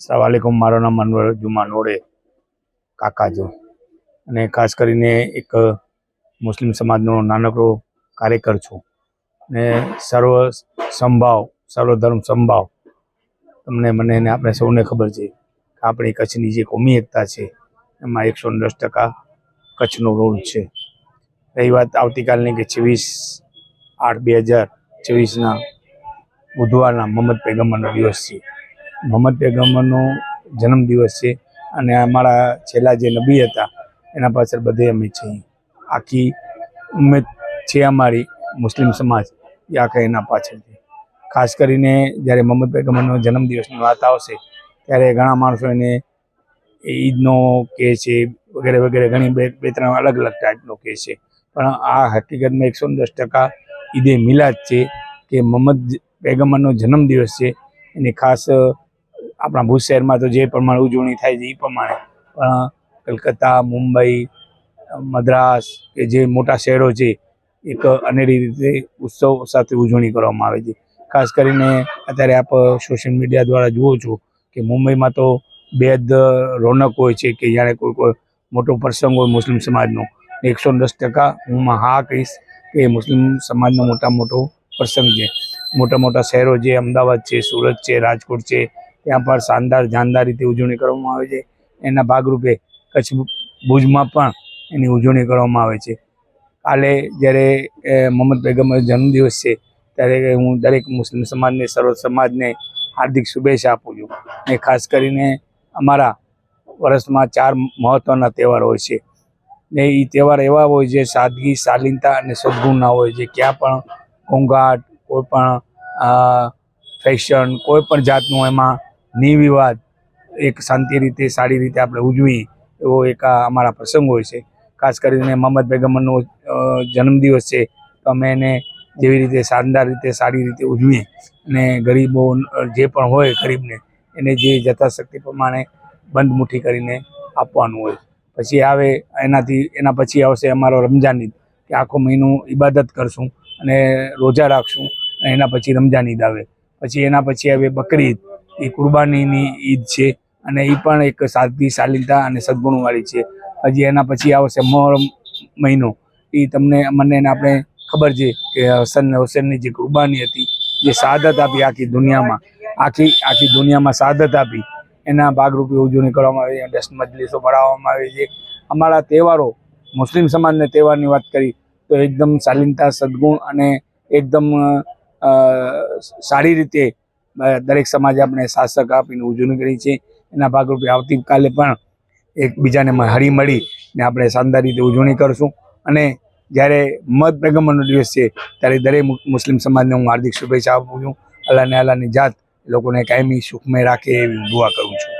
સલામવાલેકુમ। મારું નામ અનવર જુમા નોડે કાકાજો અને ખાસ કરીને એક મુસ્લિમ સમાજનો નાનકડો કાર્યકર છું ને સર્વધર્મ સંભાવ મને ને આપણે સૌને ખબર છે કે આપણી કચ્છની જે કોમી એકતા છે એમાં 110% કચ્છનો રોલ છે। રહી વાત આવતીકાલની કે 26/8/2024 બુધવારના મોહમ્મદ પૈગંબરનો દિવસ છે। મોહમ્મદ પૈગંબરનો જન્મદિવસ છે અને અમારા છેલ્લા જે નબી હતા એના પાછળ બધે અમે છીએ। આખી ઉમ્મત છે અમારી મુસ્લિમ સમાજ એ આખા એના પાછળ છે। ખાસ કરીને જ્યારે મોહમ્મદ પૈગંબરનો જન્મદિવસની વાત આવશે ત્યારે ઘણા માણસો એને ઈદનો કહે છે વગેરે વગેરે, ઘણી બે ત્રણ અલગ અલગ ટાઈપનો કહે છે, પણ આ હકીકતમાં 110% ઈદે મિલાદ છે કે મોહમ્મદ પૈગંબરનો જન્મદિવસ છે। એની ખાસ આપણા ભુજ શહેરમાં તો જે પ્રમાણે ઉજવણી થાય છે એ પ્રમાણે પણ કલકત્તા, મુંબઈ, મદ્રાસ કે જે મોટા શહેરો છે એક અનેરી રીતે ઉત્સવ સાથે ઉજવણી કરવામાં આવે છે। ખાસ કરીને અત્યારે આપ સોશિયલ મીડિયા દ્વારા જુઓ છો કે મુંબઈમાં તો બેદ રોનક હોય છે કે જાણે કોઈ મોટો પ્રસંગ હોય મુસ્લિમ સમાજનો। 110% હું હા કહીશ કે મુસ્લિમ સમાજનો મોટો પ્રસંગ છે। મોટા શહેરો જે અમદાવાદ છે, સુરત છે, રાજકોટ છે, ત્યાં પર શાનદાર રીતે ઉજવણી કરવામાં આવે છે। એના ભાગરૂપે કચ્છ ભુજમાં પણ એની ઉજવણી કરવામાં આવે છે। કાલે જ્યારે મોહમ્મદ પૈગંબરનો જન્મદિવસ છે ત્યારે હું દરેક મુસ્લિમ સમાજને, સર્વ સમાજને હાર્દિક શુભેચ્છા આપું છું। ને ખાસ કરીને અમારા વર્ષમાં 4 મહત્ત્વના તહેવાર હોય છે ને એ તહેવાર એવા હોય છે સાદગી, શાલીનતા અને સદગુણના હોય છે। ક્યાં પણ ઘોંઘાટ, કોઈ પણ ફેશન, કોઈ પણ જાતનું એમાં નિર્વિવાદ એક શાંતિ રીતે સારી રીતે આપણે ઉજવીએ એવો એક અમારા પ્રસંગ હોય છે। ખાસ કરીને મોહમ્મદ પૈગંબરનો જન્મદિવસ છે તો અમે એને જેવી રીતે શાનદાર રીતે સારી રીતે ઉજવીએ અને ગરીબો જે પણ હોય ગરીબને એને જે યથાશક્તિ પ્રમાણે બંધ મુઠ્ઠી કરીને આપવાનું હોય। પછી આવે એના પછી આવશે અમારો રમજાન ઈદ કે આખો મહિનો ઇબાદત કરશું અને રોજા રાખશું અને એના પછી રમજાન ઈદ આવે। પછી એના પછી આવે બકરી ઈદ, એ કુરબાનીની ઈદ છે અને એ પણ એક સાદગી, શાલીનતા અને સદગુણવાળી છે। હજી એના પછી આવશે મોહરમ મહિનો, એ મને આપણે ખબર છે કે હસન ને હુસૈનની જે કુરબાની હતી, જે શહાદત આપી આખી દુનિયામાં શહાદત આપી, એના ભાગરૂપે ઉજવણી કરવામાં આવે છે। દસ્ત મજલિસો ભરાવવામાં આવે છે। અમારા તહેવારો, મુસ્લિમ સમાજના તહેવારની વાત કરી તો એકદમ શાલીનતા, સદગુણ અને એકદમ સારી રીતે દરેક સમાજ આપણે શાસક આપીને ઉજવણી કરી છે। એના ભાગરૂપે આવતીકાલે પણ એકબીજાને હળી મળી ને આપણે શાનદાર રીતે ઉજવણી કરશું અને જ્યારે મોહમ્મદ પૈગંબરનો દિવસ છે ત્યારે દરેક મુસ્લિમ સમાજને હું હાર્દિક શુભેચ્છા આપું છું। અલ્લાહની જાત લોકોને કાયમી સુખમય રાખે એવી દુઆ કરું છું।